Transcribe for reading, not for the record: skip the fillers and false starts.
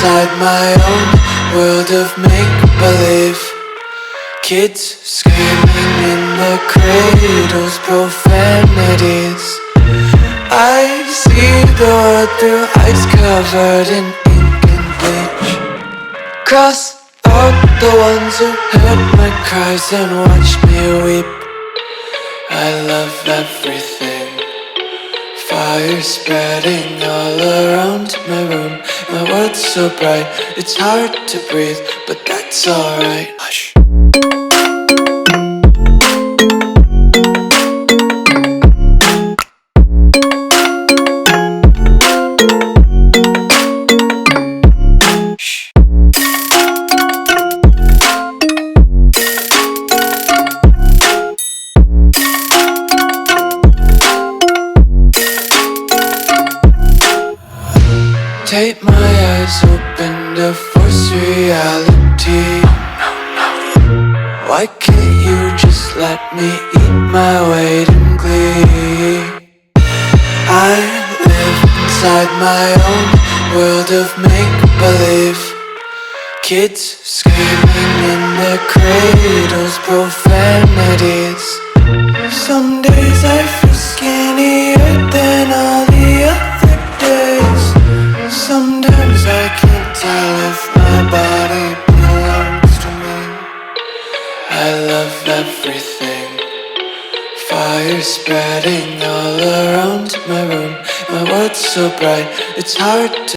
inside my own world of make-believe. Kids screaming in the cradles, profanities. I see the world through eyes covered in ink and bleach. Cross out the ones who heard my cries and watched me weep. I love everything. Fire spreading all around my room. My world's so bright, it's hard to breathe, but that's alright. Hush. Tape my eyes open to force reality. Why can't you just let me eat my weight in glee? I live inside my own world of make-believe. Kids screaming in their cradles, profanities. Some days I feel skinnier than all the other days. Sometimes I can't tell if my body belongs to me. I love everything. Fire spreading all around my room. My world's so bright, it's hard to